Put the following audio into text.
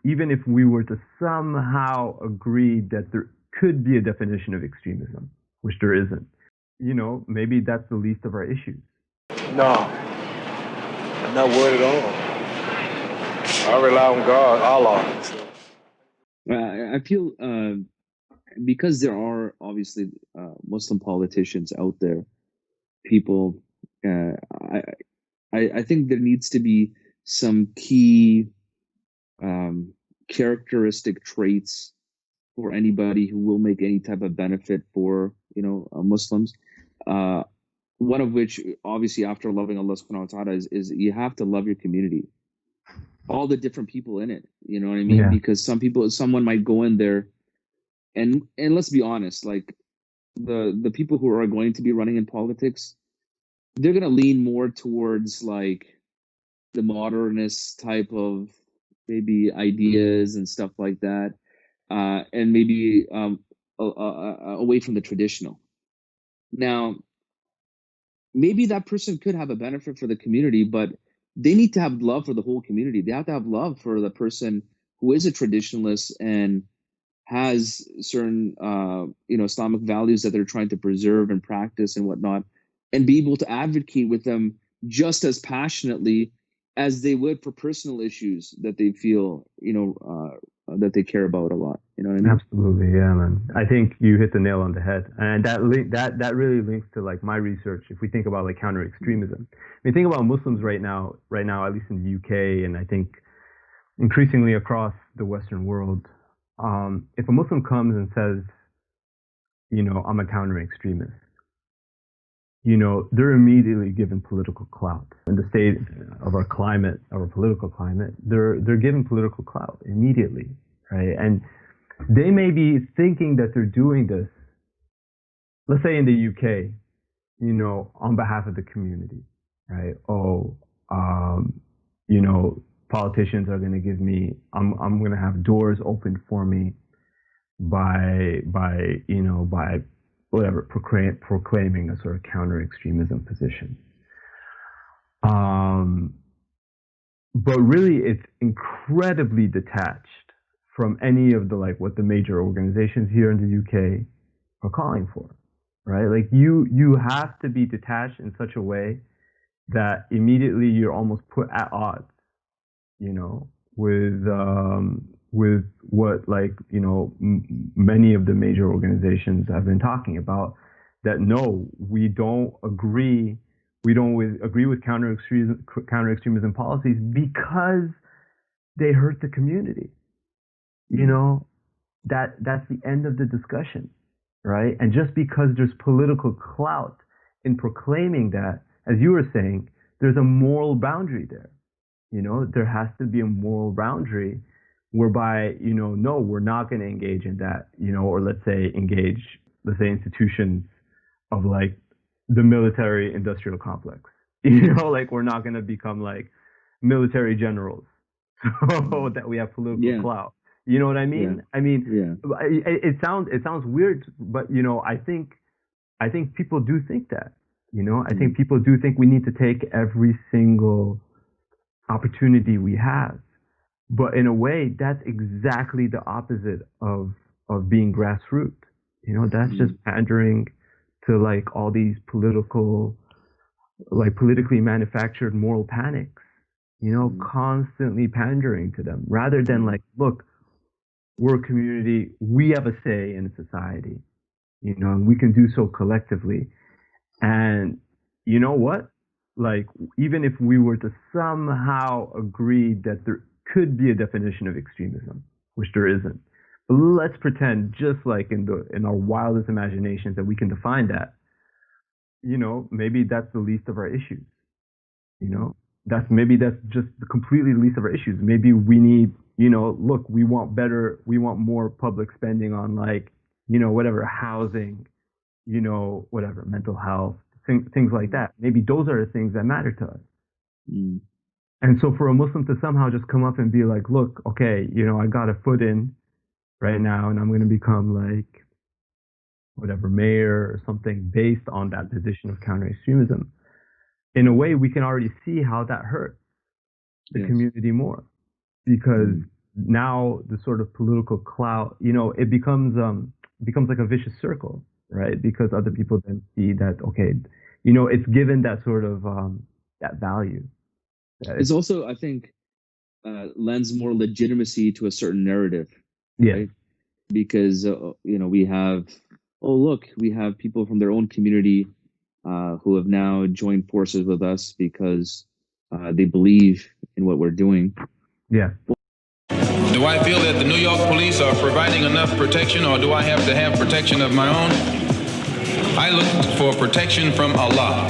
Even if we were to somehow agree that there could be a definition of extremism, which there isn't, maybe that's the least of our issues. No, I'm not worried at all. I rely on God, Allah. So. I feel because there are obviously Muslim politicians out there, people. I think there needs to be some key characteristic traits for anybody who will make any type of benefit for Muslims. One of which, obviously, after loving Allah subhanahu wa ta'ala, is you have to love your community, all the different people in it. You know what I mean? Yeah. Because someone might go in there, and let's be honest, like the people who are going to be running in politics, they're going to lean more towards like the modernist type of maybe ideas and stuff like that, and maybe away from the traditional. Now, maybe that person could have a benefit for the community, but they need to have love for the whole community. They have to have love for the person who is a traditionalist and has certain Islamic values that they're trying to preserve and practice and whatnot, and be able to advocate with them just as passionately as they would for personal issues that they feel that they care about a lot. You know what I mean? Absolutely, yeah, man. I think you hit the nail on the head, and that really links to like my research. If we think about like counter extremism, I mean, think about Muslims right now, at least in the UK, and I think increasingly across the Western world. If a Muslim comes and says, I'm a counter extremist, they're immediately given political clout. In the state of our climate, our political climate, they're given political clout immediately, right? And they may be thinking that they're doing this, let's say in the UK, on behalf of the community, right? Politicians are going to give me, I'm going to have doors opened for me by whatever, proclaiming a sort of counter extremism position. But really, it's incredibly detached from any of the what the major organizations here in the UK are calling for, right? Like you have to be detached in such a way that immediately you're almost put at odds, with what many of the major organizations have been talking about. That no, we don't agree with counter extremism policies because they hurt the community. That's the end of the discussion, right? And just because there's political clout in proclaiming that, as you were saying, there's a moral boundary there. There has to be a moral boundary whereby, no, we're not going to engage in that, or let's say institutions of like the military industrial complex, we're not going to become like military generals so that we have political clout. You know what I mean? Yeah. I mean, it sounds weird, but I think people do think that. I think people do think we need to take every single opportunity we have, but in a way, that's exactly the opposite of being grassroots. That's just pandering to like all these politically manufactured moral panics. Constantly pandering to them rather than like, look, we're a community, we have a say in society, and we can do so collectively. And you know what? Like, even if we were to somehow agree that there could be a definition of extremism, which there isn't, but let's pretend, just like in our wildest imaginations, that we can define that. Maybe that's the least of our issues. That's just the completely least of our issues. Maybe we need, look, we want more public spending on whatever, housing, whatever, mental health, things like that. Maybe those are the things that matter to us. And so for a Muslim to somehow just come up and be like, look, okay, I got a foot in right now and I'm going to become like whatever, mayor or something based on that position of counter extremism. In a way, we can already see how that hurts the community more, because now the sort of political clout, it becomes like a vicious circle, right? Because other people then see that, okay, it's given that sort of that value. It's also, I think, lends more legitimacy to a certain narrative, Yeah. right? Because we have, we have people from their own community who have now joined forces with us because they believe in what we're doing. Yeah. Do I feel that the New York police are providing enough protection, or do I have to have protection of my own? I look for protection from Allah.